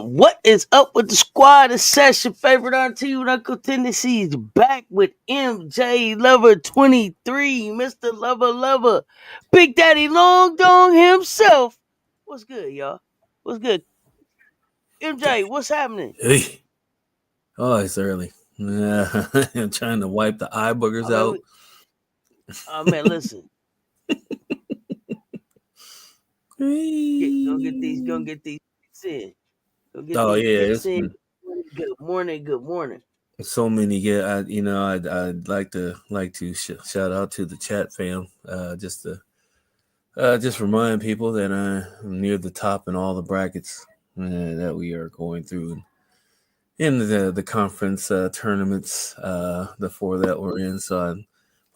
What is up with the squad? It's Cess, your favorite auntie with Uncle Tennessee is back with MJLover23, Mr. Lover, Big Daddy Long Dong himself. What's good, y'all? What's good? MJ, what's happening? Hey. Oh, it's early. I'm trying to wipe the eye boogers out. Man, listen. Go get these picks in. Picks in. Good morning. So many. I'd like to shout out to the chat fam. Just remind people that I'm near the top in all the brackets that we are going through in the conference tournaments. The four that we're in. So I'd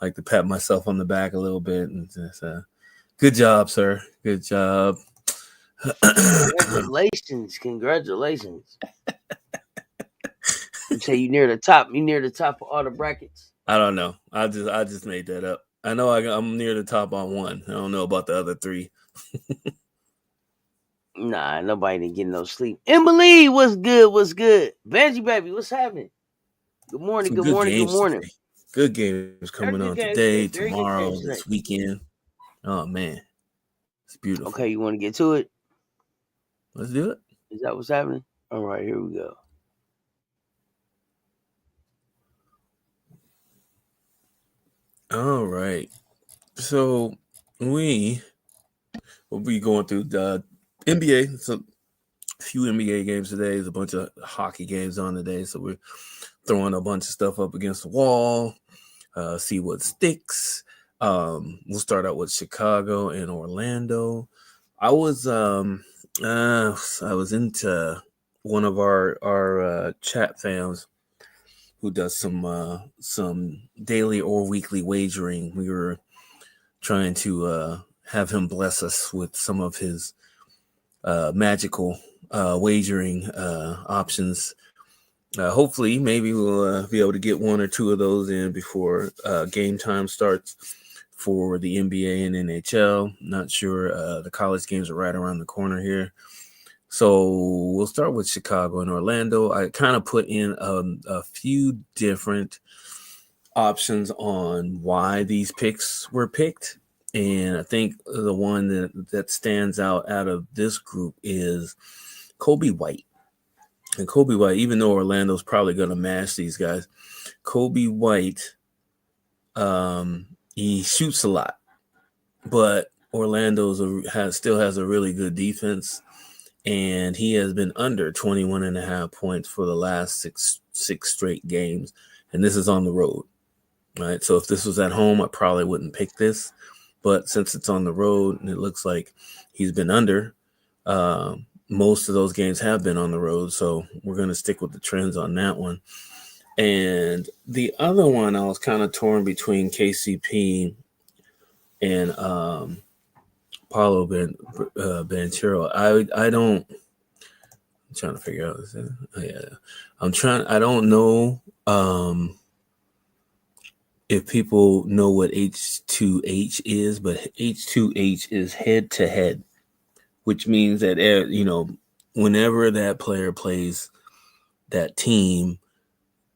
like to pat myself on the back a little bit and just good job, sir. Good job. Congratulations. You say you near the top. You near the top of all the brackets. I don't know. I just made that up. I know I'm near the top on one. I don't know about the other three. Nah, nobody didn't get no sleep. Emily, what's good? Vanjie baby, what's happening? Good morning. Today. Good games coming on today, tomorrow, this weekend. Oh man, it's beautiful. Okay, you want to get to it? Let's do it. Is that what's happening? All right, here we go. All right. So we will be going through the NBA. So a few NBA games today. There's a bunch of hockey games on today. So we're throwing a bunch of stuff up against the wall. See what sticks. We'll start out with Chicago and Orlando. I was into one of our chat fans who does some daily or weekly wagering. We were trying to have him bless us with some of his magical wagering options. Hopefully, maybe we'll be able to get one or two of those in before game time starts for the NBA and NHL. Not sure. The college games are right around the corner here. So we'll start with Chicago and Orlando. I kind of put in a few different options on why these picks were picked. And I think the one that stands out of this group is Kobe White. And Kobe White, even though Orlando's probably going to mash these guys, Kobe White, he shoots a lot. But Orlando still has a really good defense. And he has been under 21.5 points for the last six straight games. And this is on the road, right? So if this was at home, I probably wouldn't pick this. But since it's on the road and it looks like he's been under, most of those games have been on the road. So we're going to stick with the trends on that one. And the other one, I was kind of torn between KCP and Paulo Banchero. I'm trying to figure out. I don't know if people know what H2H is, but H2H is head to head, which means that whenever that player plays that team,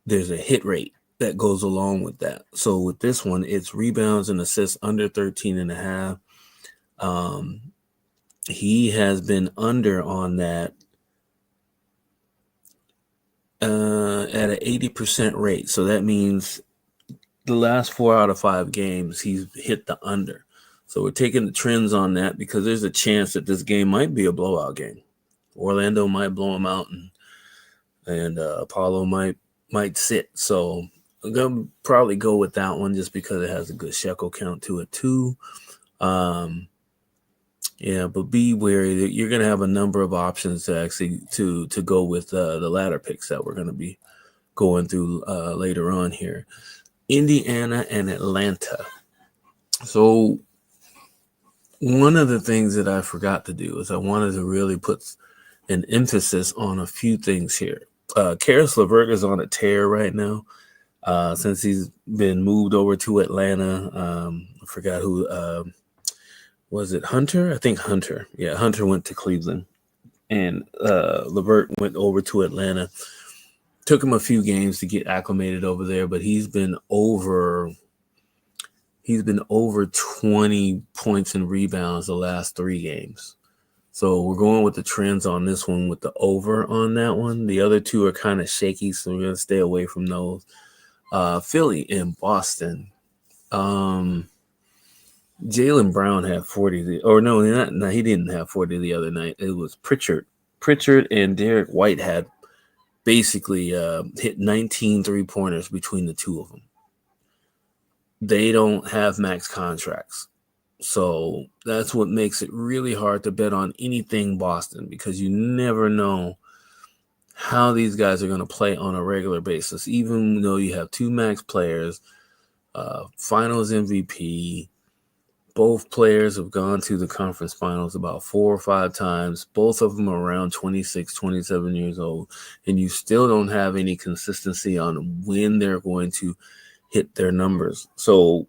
there's a hit rate that goes along with that. So with this one, it's rebounds and assists under 13.5. He has been under on that at an 80% rate. So that means the last 4 out of 5 games, he's hit the under. So we're taking the trends on that because there's a chance that this game might be a blowout game. Orlando might blow him out and Apollo might sit. So I'm going to probably go with that one just because it has a good shekel count to it too. Yeah, but be wary that you're going to have a number of options to go with the latter picks that we're going to be going through later on here. Indiana and Atlanta. So one of the things that I forgot to do is I wanted to really put an emphasis on a few things here. Karis LeVert is on a tear right now since he's been moved over to Atlanta. I forgot who was it, Hunter? I think Hunter. Yeah, Hunter went to Cleveland. and LeVert went over to Atlanta. Took him a few games to get acclimated over there, but he's been over 20 points and rebounds the last 3 games. So we're going with the trends on this one with the over on that one. The other two are kind of shaky, so we're gonna stay away from those. Philly and Boston. Jaylen Brown had 40, or no, he didn't have 40 the other night. It was Pritchard. Pritchard and Derek White had basically hit 19 3-pointers between the two of them. They don't have max contracts. So that's what makes it really hard to bet on anything Boston, because you never know how these guys are going to play on a regular basis. Even though you have 2 max players, finals MVP, both players have gone to the conference finals about 4 or 5 times. Both of them are around 26, 27 years old. And you still don't have any consistency on when they're going to hit their numbers. So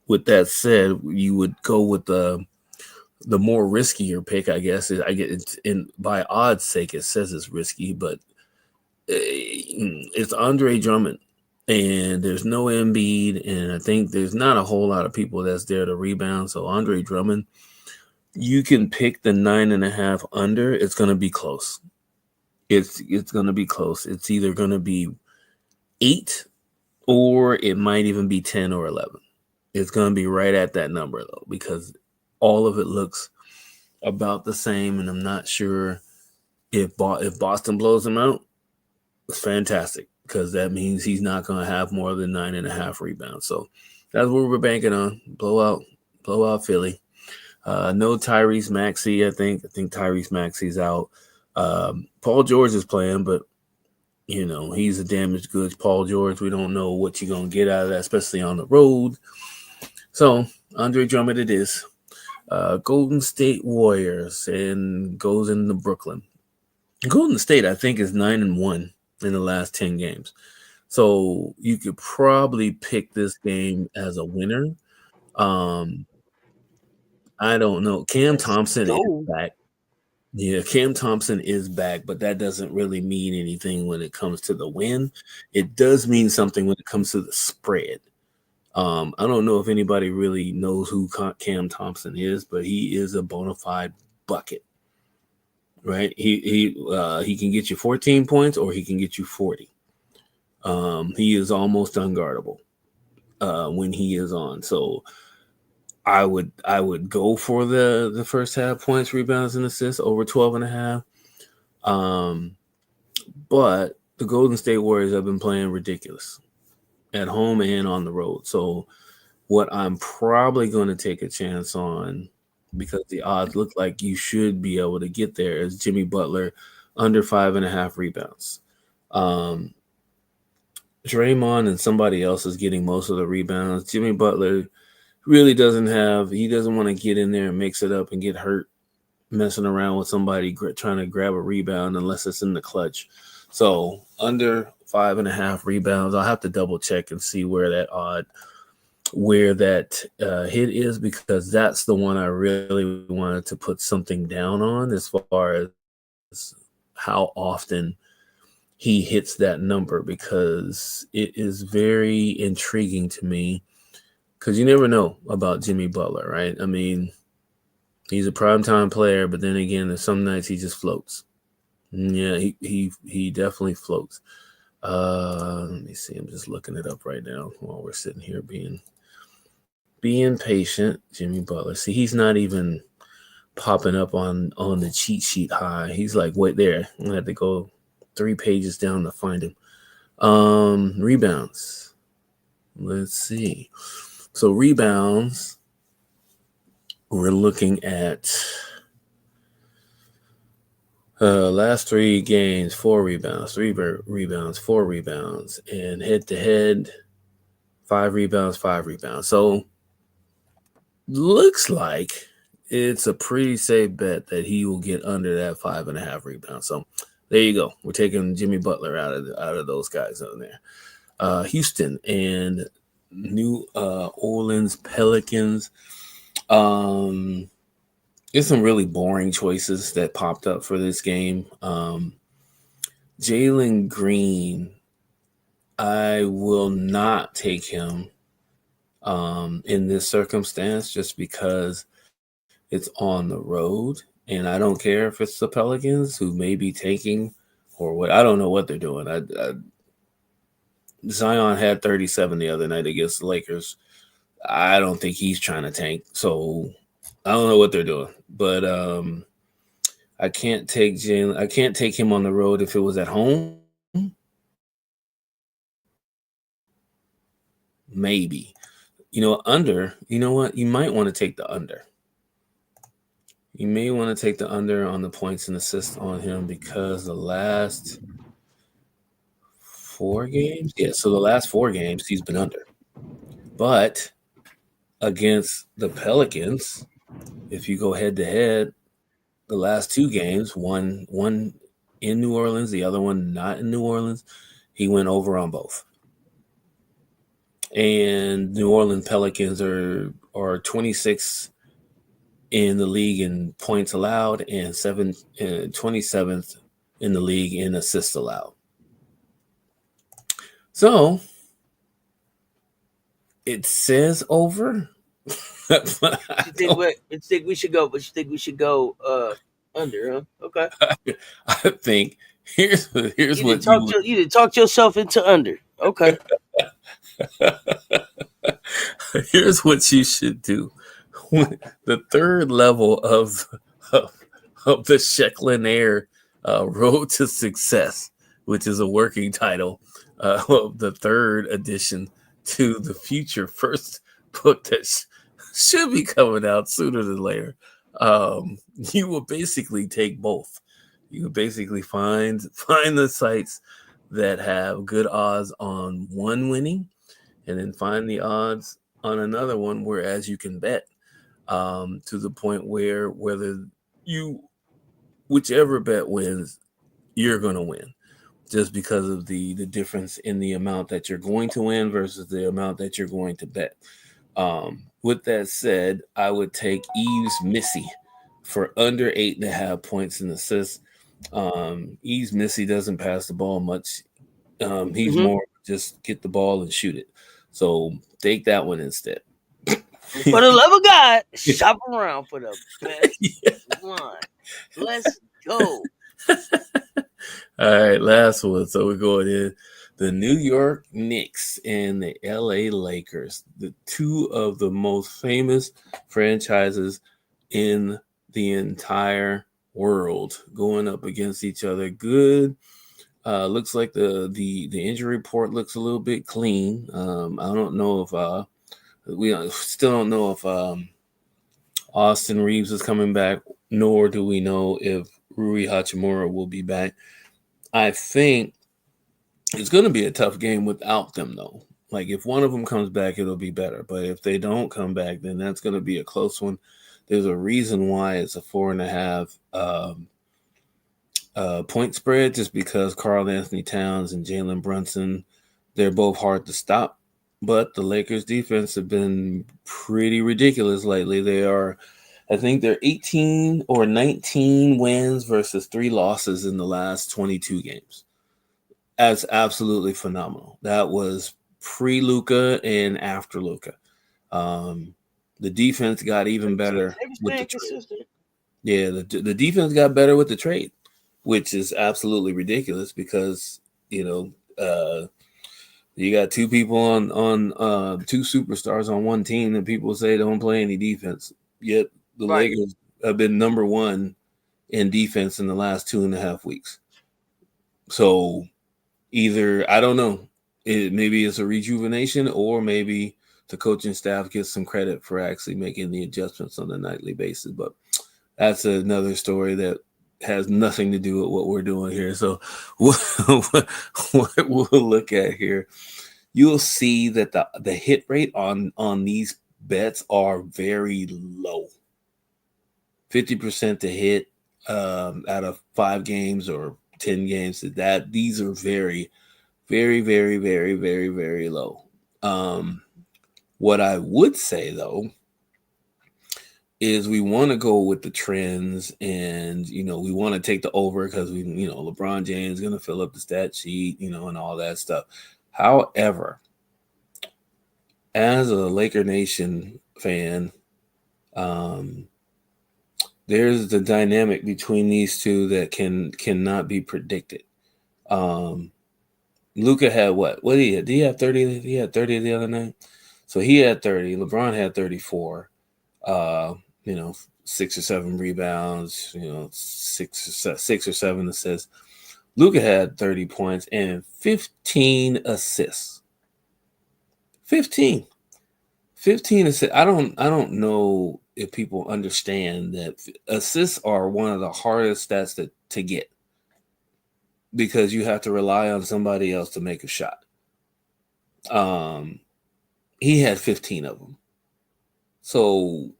with that said, you would go with the more riskier pick, I guess. I get it, in by odds sake, it says it's risky, but it's Andre Drummond. And there's no Embiid, and I think there's not a whole lot of people that's there to rebound. So Andre Drummond, you can pick the 9.5 under. It's going to be close. It's going to be close. It's either going to be 8, or it might even be 10 or 11. It's going to be right at that number, though, because all of it looks about the same, and I'm not sure if Boston blows them out. It's fantastic, because that means he's not going to have more than 9.5 rebounds. So that's what we're banking on. Blow out Philly. No Tyrese Maxey, I think. I think Tyrese Maxey's out. Paul George is playing, but, he's a damaged goods Paul George. We don't know what you're going to get out of that, especially on the road. So Andre Drummond it is. Golden State Warriors, and goes into Brooklyn. Golden State, I think, is 9-1 in the last 10 games. So you could probably pick this game as a winner. I don't know. Cam Thompson is back. Yeah, Cam Thompson is back, but that doesn't really mean anything when it comes to the win. It does mean something when it comes to the spread. I don't know if anybody really knows who Cam Thompson is, but he is a bona fide bucket. Right? He can get you 14 points, or he can get you 40. He is almost unguardable when he is on. So I would go for the first half points, rebounds, and assists over 12.5. But the Golden State Warriors have been playing ridiculous at home and on the road. So what I'm probably going to take a chance on, because the odds look like you should be able to get there, is Jimmy Butler under 5.5 rebounds. Draymond and somebody else is getting most of the rebounds. Jimmy Butler really doesn't want to get in there and mix it up and get hurt messing around with somebody trying to grab a rebound unless it's in the clutch. So under 5.5 rebounds, I'll have to double check and see where that hit is, because that's the one I really wanted to put something down on, as far as how often he hits that number, because it is very intriguing to me, because you never know about Jimmy Butler, right? I mean, he's a primetime player, but then again, there's some nights he just floats. Yeah, he definitely floats. Let me see. I'm just looking it up right now while we're sitting here being patient. Jimmy Butler. See, he's not even popping up on the cheat sheet high. He's like wait there. I had to go 3 pages down to find him. Rebounds. Let's see. So rebounds, we're looking at last 3 games, 4 rebounds, 3 rebounds, 4 rebounds, and head-to-head, 5 rebounds, 5 rebounds. So looks like it's a pretty safe bet that he will get under that 5.5 rebounds. So there you go. We're taking Jimmy Butler out of those guys on there. Houston and New Orleans Pelicans. there's some really boring choices that popped up for this game. Jalen Green, I will not take him in this circumstance just because it's on the road, and I don't care if it's the Pelicans who may be tanking or what. I don't know what they're doing. Zion had 37 the other night against the Lakers. I don't think he's trying to tank, so I don't know what they're doing. But I can't take Jalen. I can't take him on the road. If it was at home, maybe. Under. You know what? You might want to take the under. You may want to take the under on the points and assists on him because the last 4 games, yeah. So the last 4 games he's been under, but against the Pelicans, if you go head to head, the last 2 games, one in New Orleans, the other one not in New Orleans, he went over on both. And New Orleans Pelicans are 26 in the league in points allowed and 27th in the league in assists allowed. So it says over. But you think we should go? But you think we should go under? Huh? Okay. I think here's what you did talk yourself into under. Okay. here's what you should do. The third level of, of the Shecklin Air Road to Success, which is a working title of the third edition to the future first book that should be coming out sooner than later. You will basically take both. You will basically find the sites that have good odds on one winning, and then find the odds on another one, whereas you can bet to the point where whichever bet wins, you're going to win, just because of the difference in the amount that you're going to win versus the amount that you're going to bet. With that said, I would take Eves Missy for under 8.5 points and assists. Eves Missy doesn't pass the ball much. He's more just get the ball and shoot it. So take that one instead. For the love of God, shop around for the best line. Let's go. All right, last one. So we're going in the New York Knicks and the LA Lakers, the two of the most famous franchises in the entire world, going up against each other. Good. Looks like the injury report looks a little bit clean. I don't know if we still don't know if Austin Reeves is coming back, nor do we know if Rui Hachimura will be back. I think it's going to be a tough game without them, though. Like, if one of them comes back, it'll be better. But if they don't come back, then that's going to be a close one. There's a reason why it's a 4.5 point spread, just because Karl Anthony Towns and Jalen Brunson, they're both hard to stop. But the Lakers defense have been pretty ridiculous lately. I think they're 18 or 19 wins versus 3 losses in the last 22 games. That's absolutely phenomenal. That was pre-Luka and after Luka. The defense got even better with the trade. Yeah, the defense got better with the trade, which is absolutely ridiculous because, you got 2 people on 2 superstars on one team that people say don't play any defense. Yet the Lakers have been number 1 in defense in the last 2.5 weeks. So either, I don't know, maybe it's a rejuvenation, or maybe the coaching staff gets some credit for actually making the adjustments on a nightly basis. But that's another story that has nothing to do with what we're doing here. So what we'll look at here, you'll see that the hit rate on these bets are very low. 50% to hit out of 5 games or 10 games. These are very, very, very, very, very, very low. What I would say, though, is we want to go with the trends, and we want to take the over because LeBron James is going to fill up the stat sheet, and all that stuff. However, as a Laker Nation fan, um, there's the dynamic between these two that cannot be predicted. Luka had what? What did he have? Did he have 30? He had 30 the other night. So he had 30. LeBron had 34. Uh, you know, 6 or 7 rebounds. Six or seven assists. Luka had 30 points and 15 assists. 15. 15 assists. I don't know if people understand that assists are one of the hardest stats to get, because you have to rely on somebody else to make a shot. He had 15 of them. So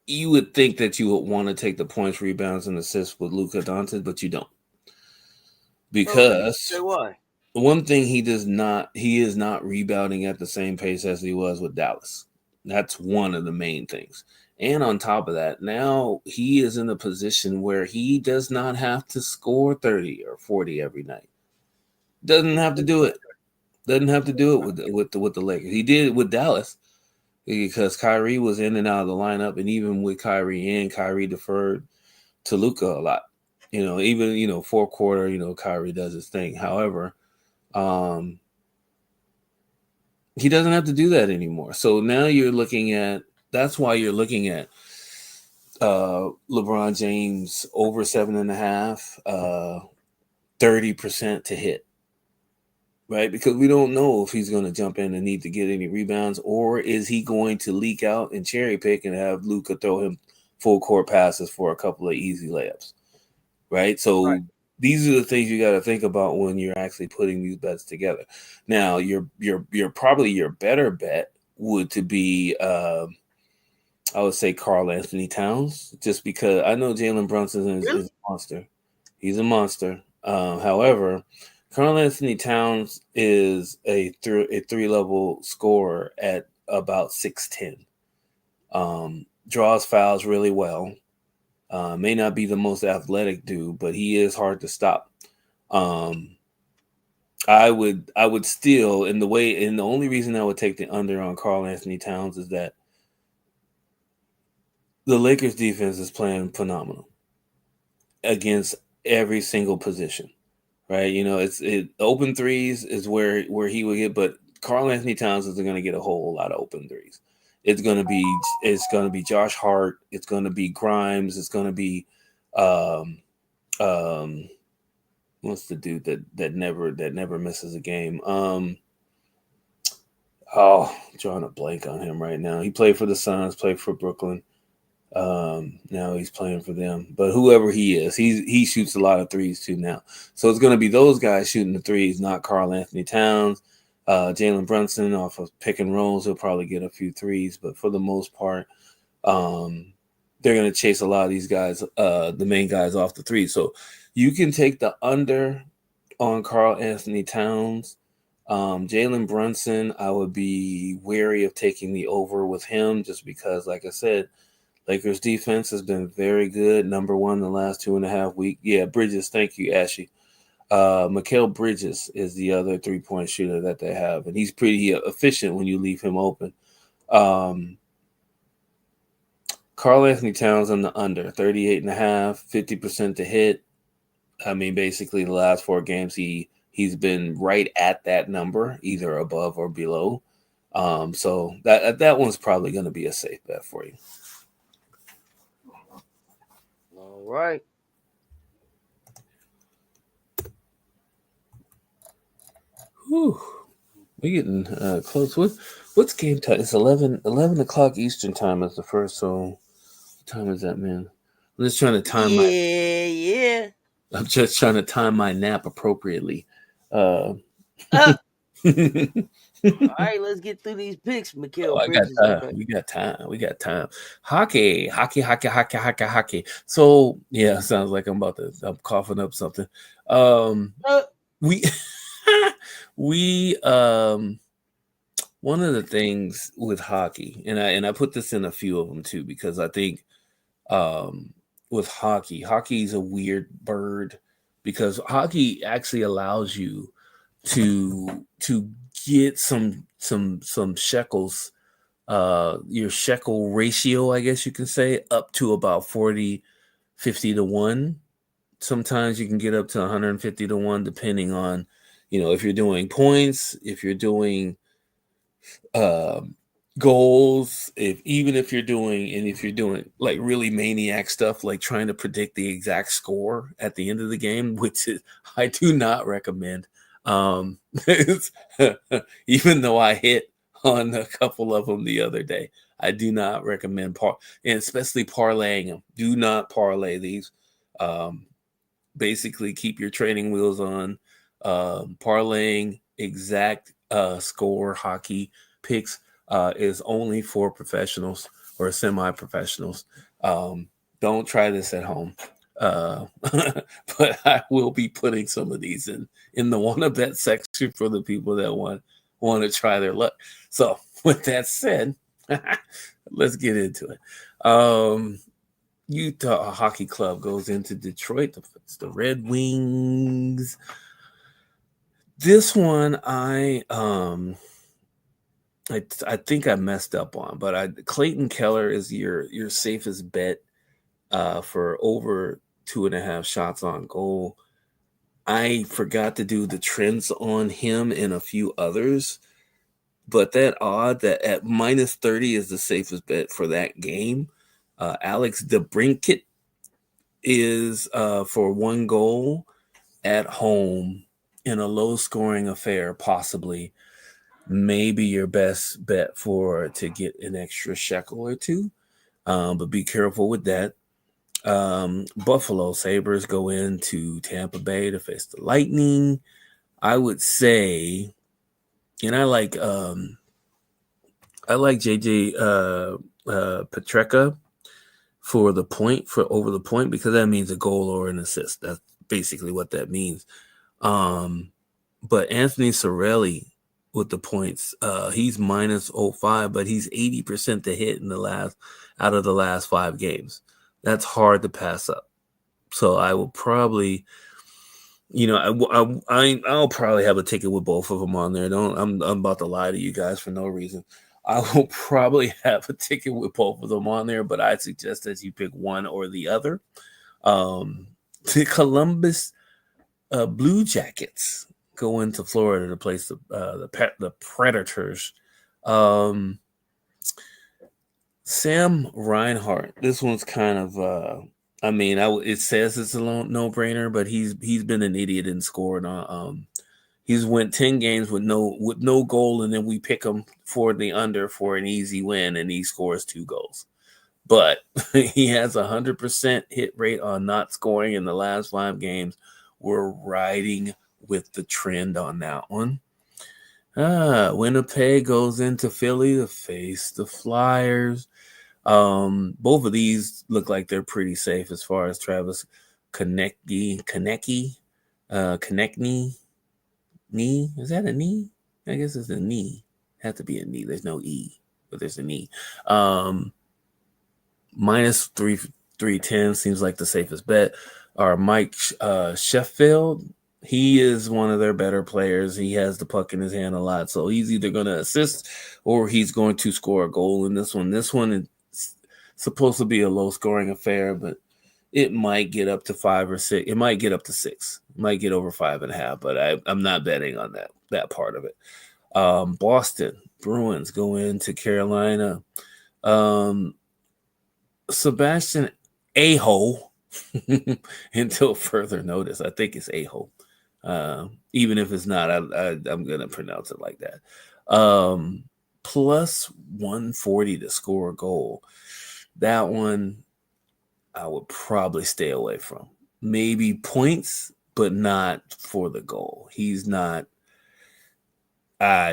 you would think that you would want to take the points, rebounds, and assists with Luka Doncic, but you don't. Because Say why? one thing he is not rebounding at the same pace as he was with Dallas. That's one of the main things. And on top of that, now he is in a position where he does not have to score 30 or 40 every night. Doesn't have to do it. Doesn't have to do it with the Lakers. He did it with Dallas because Kyrie was in and out of the lineup, and even with Kyrie in, Kyrie deferred to Luka a lot. Even fourth quarter, Kyrie does his thing. However, he doesn't have to do that anymore. So now that's why you're looking at LeBron James over 7.5, 30% to hit. Right? Because we don't know if he's going to jump in and need to get any rebounds, or is he going to leak out and cherry pick and have Luka throw him full court passes for a couple of easy layups. Right? So these are the things you got to think about when you're actually putting these bets together. Now, your probably your better bet would to be I would say Karl Anthony Towns, just because I know Jalen Brunson is a monster. He's a monster. However, Karl Anthony Towns is a 3-level scorer at about 6'10". Draws fouls really well. May not be the most athletic dude, but he is hard to stop. I would still, and the only reason I would take the under on Karl Anthony Towns is that the Lakers defense is playing phenomenal against every single position. Right, open threes is where he would get, but Karl Anthony Towns isn't going to get a whole lot of open threes. It's going to be Josh Hart. It's going to be Grimes. It's going to be what's the dude that never misses a game? Drawing a blank on him right now. He played for the Suns, played for Brooklyn. Now he's playing for them, but whoever he is, he shoots a lot of threes too now. So it's going to be those guys shooting the threes, not Karl Anthony Towns. Jalen Brunson off of pick and rolls, he'll probably get a few threes, but for the most part, they're going to chase a lot of these guys, the main guys, off the threes. So you can take the under on Karl Anthony Towns. Jalen Brunson, I would be wary of taking the over with him, just because, like I said, Lakers defense has been very good. Number one the last 2.5 weeks. Yeah, Bridges. Thank you, Ashley. Mikal Bridges is the other 3-point shooter that they have, and he's pretty efficient when you leave him open. Karl Anthony Towns on the under, 38.5, 50% to hit. I mean, basically the last 4 games he's been right at that number, either above or below. So that one's probably going to be a safe bet for you. All right. Whew. We're getting close. What's game time? It's 11 o'clock Eastern time is the first. So what time is that, man? I'm just trying to time Yeah. I'm just trying to time my nap appropriately. All All right, let's get through these picks, Mikal I got Bridges. time. Okay. We got time. Hockey. So yeah, sounds like I'm coughing up something. We we one of the things with hockey, and I put this in a few of them too, because I think with hockey is a weird bird, because hockey actually allows you to get some shekels, your shekel ratio, I guess you can say, up to about 50 to 1. Sometimes you can get up to 150 to 1, depending on, if you're doing points, if you're doing goals, if you're doing like really maniac stuff, like trying to predict the exact score at the end of the game, which is, I do not recommend. um Even though I hit on a couple of them the other day, I do not recommend and especially parlaying them. Do not parlay these. Basically keep your training wheels on. Parlaying exact score hockey picks is only for professionals or semi-professionals. Don't try this at home. But I will be putting some of these in the wanna bet section for the people that want to try their luck. So with that said, let's get into it. Utah Hockey Club goes into Detroit. It's the Red Wings. This one I think I messed up on, but Clayton Keller is your safest bet for over 2.5 shots on goal. I forgot to do the trends on him and a few others, but that odd that at minus 30 is the safest bet for that game. Alex DeBrincat is for 1 goal at home in a low-scoring affair, possibly maybe your best bet to get an extra shekel or two. But be careful with that. Buffalo Sabres go into Tampa Bay to face the Lightning. I would say, and I like JJ Petreka for the point, for over the point, because that means a goal or an assist. That's basically what that means. But Anthony Cirelli with the points, he's minus 0.5, but he's 80% to hit out of the last 5 games. That's hard to pass up. So I will probably, I'll probably have a ticket with both of them on there. I'm about to lie to you guys for no reason. I will probably have a ticket with both of them on there, but I suggest that you pick one or the other. The Columbus Blue Jackets go into Florida to place the Predators. Sam Reinhart. This one's kind of. It says it's a no-brainer, but he's been an idiot and scored. He's went 10 games with no goal, and then we pick him for the under for an easy win, and he scores 2 goals. But he has 100% hit rate on not scoring in the last 5 games. We're riding with the trend on that one. Winnipeg goes into Philly to face the Flyers. Both of these look like they're pretty safe as far as Travis Konecny. Knee? Is that a knee? I guess it's a knee. Had to be a knee. There's no E, but there's a knee. Minus 310 seems like the safest bet. Our Mike Sheffield, he is one of their better players. He has the puck in his hand a lot, so he's either going to assist or he's going to score a goal in this one. This one is supposed to be a low-scoring affair, but it might get up to 5 or 6. It might get up to 6. It might get over 5.5, but I'm not betting on that part of it. Boston Bruins go into Carolina. Sebastian Aho, until further notice. I think it's Aho. Even if it's not, I'm going to pronounce it like that. Plus 140 to score a goal. That one I would probably stay away from. Maybe points, but not for the goal. He's not.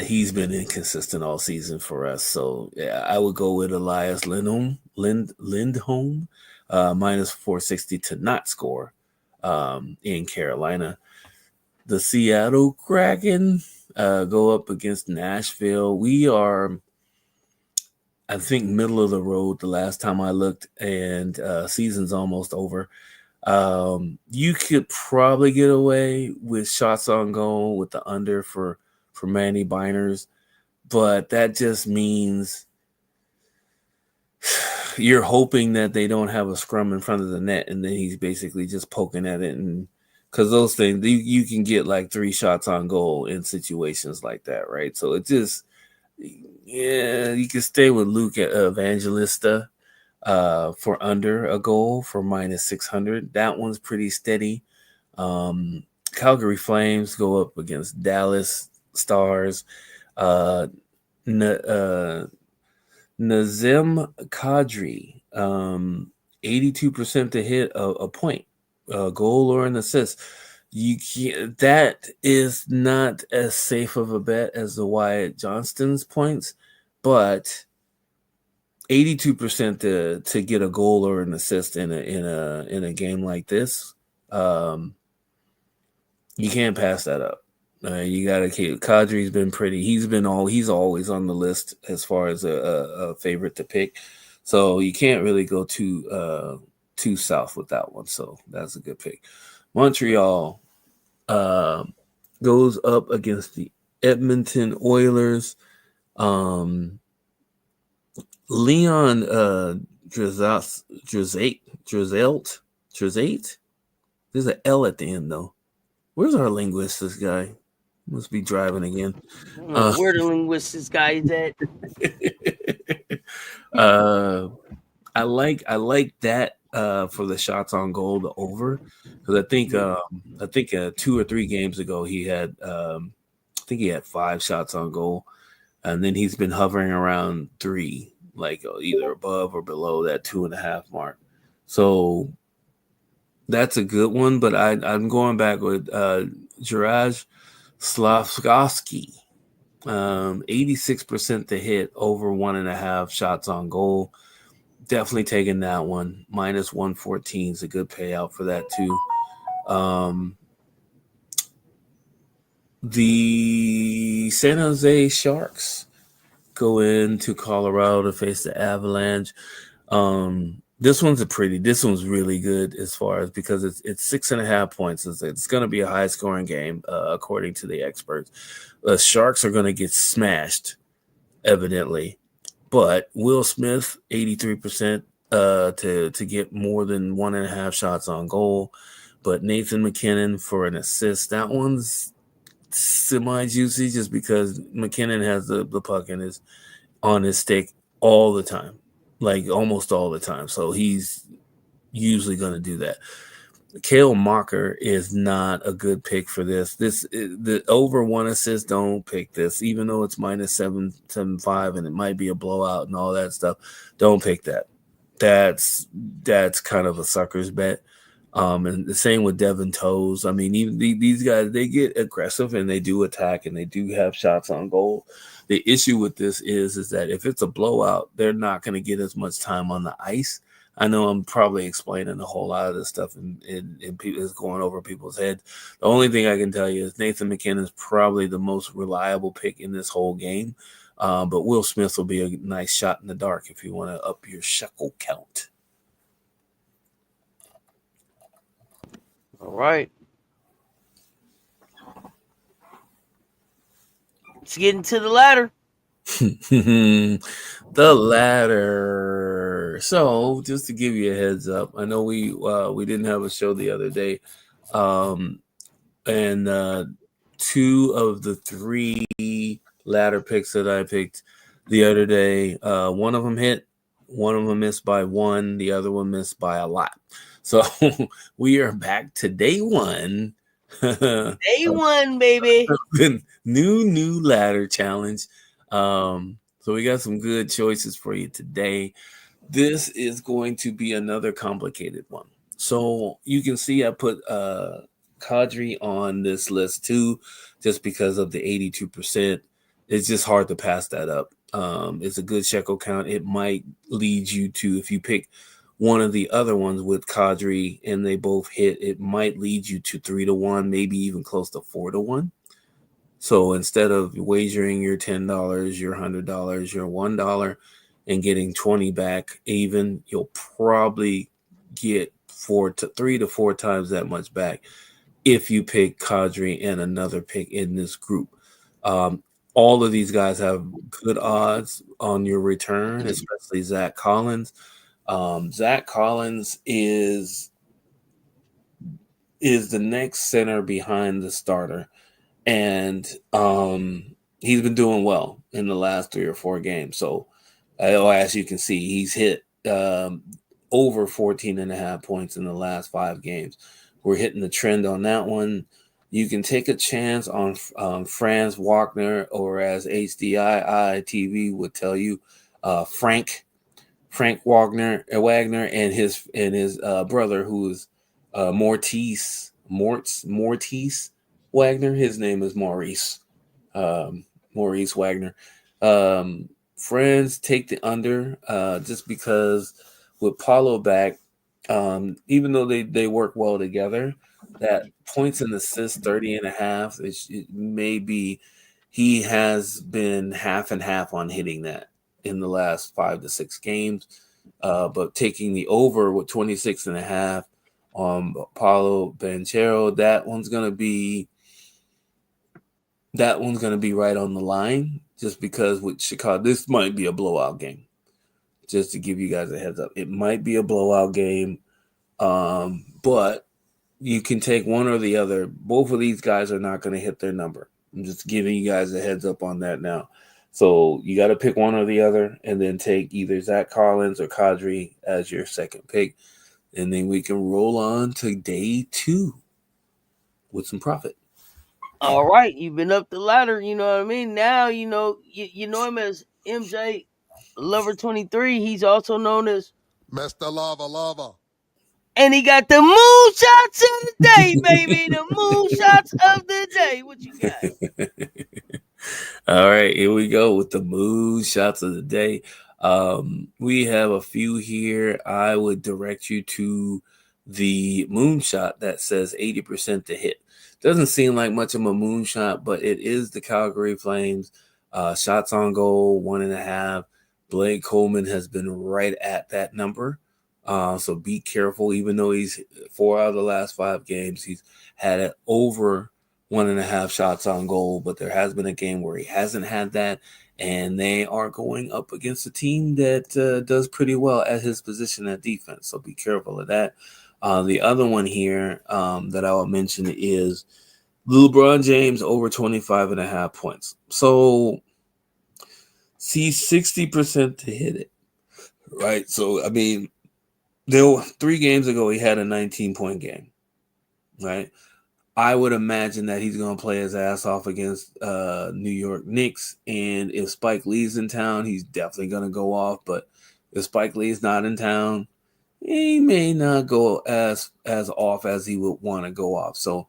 He's been inconsistent all season for us. So yeah, I would go with Elias Lindholm, minus 460 to not score in Carolina. The Seattle Kraken go up against Nashville. We are, I think, middle of the road the last time I looked, and season's almost over. You could probably get away with shots on goal with the under for Manny Beiners, but that just means you're hoping that they don't have a scrum in front of the net, and then he's basically just poking at it. And because those things, you can get like 3 shots on goal in situations like that, right? So it just, yeah, you can stay with Luke Evangelista for under a goal for -600. That one's pretty steady. Calgary Flames go up against Dallas Stars. Nazem Kadri, 82% to hit a point, a goal or an assist. That is not as safe of a bet as the Wyatt Johnston's points, but 82% to get a goal or an assist in a game like this, you can't pass that up. You got to keep. Kadri's been pretty. He's always on the list as far as a favorite to pick. So you can't really go too south with that one. So that's a good pick. Montreal goes up against the Edmonton Oilers. Leon Drezate. There's an L at the end though. Where's our linguist? This guy must be driving again. I don't know where the linguist this guy is at. I like that for the shots on goal, the over, because I think 2 or 3 games ago he had I think he had 5 shots on goal, and then he's been hovering around 3, like either above or below that 2.5 mark. So that's a good one, but I'm going back with Juraj Slavkovsky. 86% to hit, over 1.5 shots on goal. Definitely taking that one. -114 is a good payout for that too. The San Jose Sharks go into Colorado to face the Avalanche. This one's really good as far as, because it's 6.5 points. It's going to be a high scoring game, according to the experts. The Sharks are going to get smashed, evidently, but Will Smith 83% to get more than 1.5 shots on goal, but Nathan McKinnon for an assist. That one's semi juicy just because McKinnon has the puck on his stick all the time. Like almost all the time. So he's usually going to do that. Kale Mocker is not a good pick for this. The over 1 assist, don't pick this. Even though it's -775 and it might be a blowout and all that stuff, don't pick that. That's kind of a sucker's bet. And the same with Devin Toes. I mean, even these guys, they get aggressive and they do attack and they do have shots on goal. The issue with this is that if it's a blowout, they're not going to get as much time on the ice. I know I'm probably explaining a whole lot of this stuff and it's going over people's heads. The only thing I can tell you is Nathan McKinnon is probably the most reliable pick in this whole game. But Will Smith will be a nice shot in the dark if you want to up your shekel count. All right. Let's get into the ladder. The ladder. So, just to give you a heads up, I know we didn't have a show the other day, and 2 of the 3 ladder picks that I picked the other day, one of them hit, one of them missed by 1, the other one missed by a lot. So we are back to day 1. Day 1, baby. new ladder challenge. So we got some good choices for you today. This is going to be another complicated one. So you can see I put Kadri on this list too, just because of the 82%. It's just hard to pass that up. It's a good shekel count. It might lead you to, if you pick one of the other ones with Kadri and they both hit, it might lead you to 3-1, maybe even close to 4-1. So instead of wagering your $10, your $100, your $1, and getting 20 back even, you'll probably get 3 to 4 times that much back if you pick Kadri and another pick in this group. Um, all of these guys have good odds on your return, especially Zach Collins. Zach Collins is the next center behind the starter, and he's been doing well in the last 3 or 4 games. So, as you can see, he's hit over 14.5 points in the last 5 games. We're hitting the trend on that one. You can take a chance on Franz Wagner, or as HDI TV would tell you, Frank Wagner, and his brother, who is Mortis Wagner. His name is Maurice. Maurice Wagner. Friends take the under just because with Paulo back, even though they work well together, that points and assists 30.5, it may be he has been half and half on hitting that in the last 5 to 6 games. But taking the over with 26.5 on Paulo Banchero, that one's gonna be right on the line, just because with Chicago, this might be a blowout game. Just to give you guys a heads up, it might be a blowout game, but you can take one or the other. Both of these guys are not going to hit their number. I'm just giving you guys a heads up on that now. So you got to pick one or the other, and then take either Zach Collins or Kadri as your second pick, and then we can roll on to day 2 with some profit. All right, you've been up the ladder. You know what I mean. Now you know him as MJ Lover 23. He's also known as, Mr. Lava. and he got the moonshots of the day, baby. The moonshots of the day. What you got? All right, here we go with the moon shots of the day. We have a few here. I would direct you to the moonshot that says 80% to hit. Doesn't seem like much of a moonshot, but it is the Calgary Flames. Shots on goal, 1.5. Blake Coleman has been right at that number. So be careful. Even though he's 4 out of the last 5 games, he's had it over 1.5 shots on goal, but there has been a game where he hasn't had that, and they are going up against a team that does pretty well at his position at defense. So be careful of that. The other one here that I will mention is LeBron James over 25.5 points. So see 60% to hit it, right? So I mean, there were 3 games ago he had a 19-point game, right? I would imagine that he's going to play his ass off against New York Knicks, and if Spike Lee's in town, he's definitely going to go off. But if Spike Lee's not in town, he may not go as off as he would want to go off. So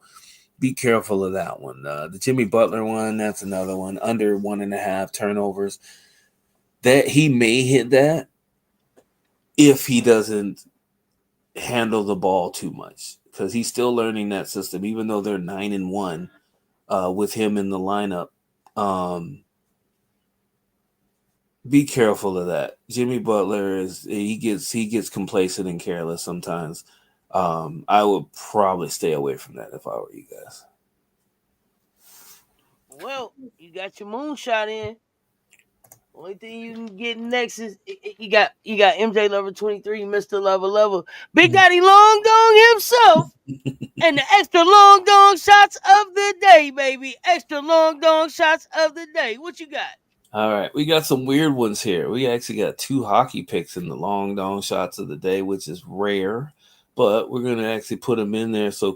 be careful of that one. The Jimmy Butler one, that's another one, under 1.5 turnovers. That he may hit that if he doesn't handle the ball too much, because he's still learning that system, even though they're 9-1 with him in the lineup. Be careful of that. Jimmy Butler he gets complacent and careless sometimes. I would probably stay away from that if I were you guys. Well, you got your moonshot in. Only thing you can get next is you got MJ Lover 23, Mr. Lover, Big Daddy Long Dong himself, and the extra long dong shots of the day, baby. Extra long dong shots of the day. What you got? All right, we got some weird ones here. We actually got 2 hockey picks in the long dong shots of the day, which is rare, but we're gonna actually put them in there. So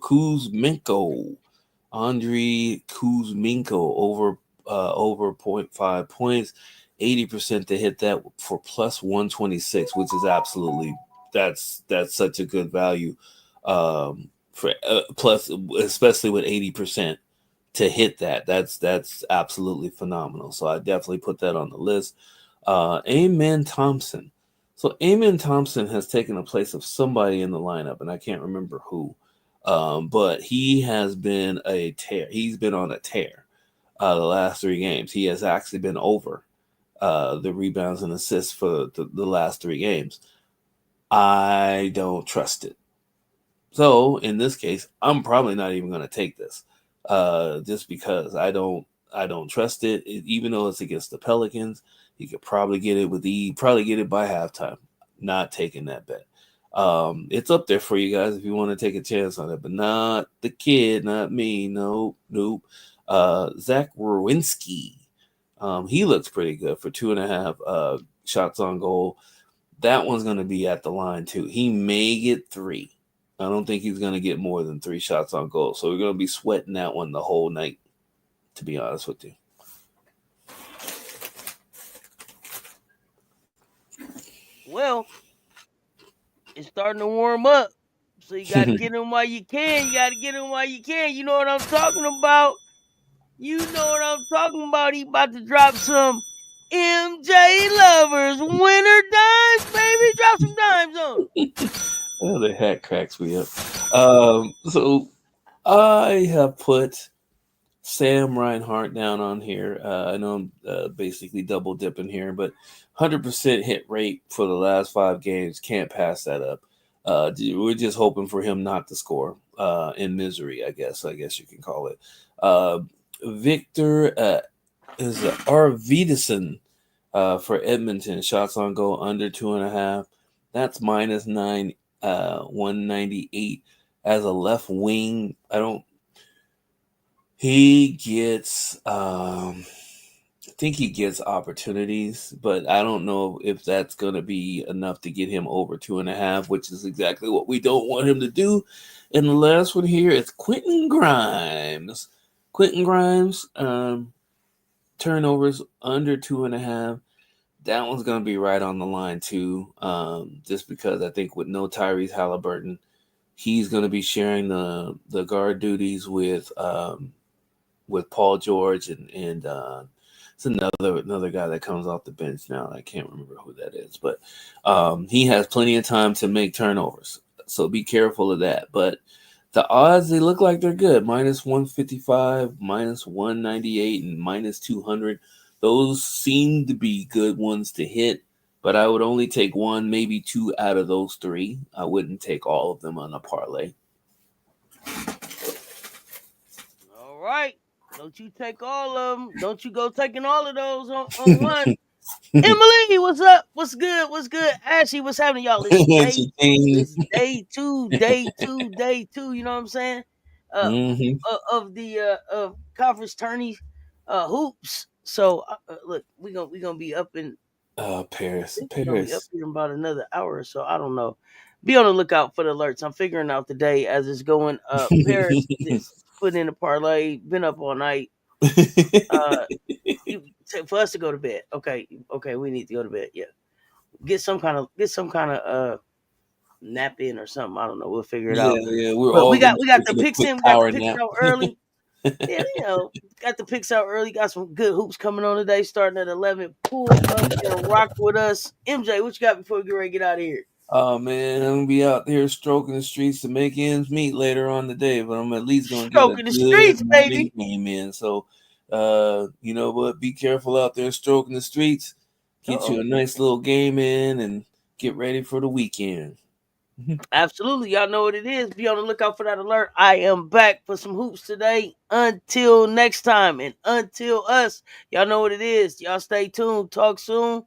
Andrei Kuzmenko over 0.5 points, 80% to hit that for plus 126, which is absolutely that's such a good value for plus, especially with 80% to hit that. That's absolutely phenomenal. So I definitely put that on the list. Amen Thompson So Amen Thompson has taken the place of somebody in the lineup, and I can't remember who. But he has been a tear. He's been on a tear the last 3 games. He has actually been over the rebounds and assists for the last 3 games. I don't trust it. So in this case, I'm probably not even going to take this, just because I don't trust it. Even though it's against the Pelicans, you could probably get it probably get it by halftime. Not taking that bet. It's up there for you guys if you want to take a chance on it, but not the kid, not me. Nope. Zach Rowinski. He looks pretty good for 2.5 shots on goal. That one's going to be at the line too. He may get 3. I don't think he's going to get more than 3 shots on goal. So we're going to be sweating that one the whole night, to be honest with you. Well, it's starting to warm up. So you got to get them while you can. You know what I'm talking about. He about to drop some MJLovers winner dimes, baby. Drop some dimes on them. Oh, the hat cracks me up. So I have put Sam Reinhart down on here. I know I'm basically double dipping here, but 100% hit rate for the last 5 games. Can't pass that up. We're just hoping for him not to score in misery, I guess you can call it. Victor is Arvidsson for Edmonton. Shots on goal under 2.5. That's -9, 198 as a left wing. He gets, I think he gets opportunities, but I don't know if that's going to be enough to get him over 2.5, which is exactly what we don't want him to do. And the last one here is Quentin Grimes. Turnovers under 2.5. That one's going to be right on the line too, just because I think with no Tyrese Halliburton, he's going to be sharing the guard duties with Paul George and it's another guy that comes off the bench now. I can't remember who that is, but he has plenty of time to make turnovers, so be careful of that. But the odds, they look like they're good. -155, -198, and -200. Those seem to be good ones to hit, but I would only take 1, maybe 2 out of those 3. I wouldn't take all of them on a parlay. All right. Don't you take all of them. Don't you go taking all of those on one. Emily, what's up? What's good? Ashley, what's happening, y'all? It's day two. You know what I'm saying? Of the of conference tourneys, hoops. So look, we gonna be up in Paris. We're gonna be up here in about another hour or so. I don't know. Be on the lookout for the alerts. I'm figuring out the day as it's going. Paris is putting in a parlay. Been up all night. For us to go to bed. Okay, we need to go to bed. Yeah, get some kind of nap in or something. I don't know. We'll figure it out. Yeah, we got the picks in. We got the picks out early. Yeah, got the picks out early. Got some good hoops coming on today, starting at 11. Pull up and rock with us. MJ, what you got before we get ready to get out of here? Oh man, I'm gonna be out there stroking the streets to make ends meet later on today, but I'm at least gonna get a good streets, baby. Game in. So, you know what? Be careful out there stroking the streets. Get you a nice little game in and get ready for the weekend. Absolutely, y'all know what it is. Be on the lookout for that alert. I am back for some hoops today. Until next time, and until us, y'all know what it is. Y'all stay tuned. Talk soon.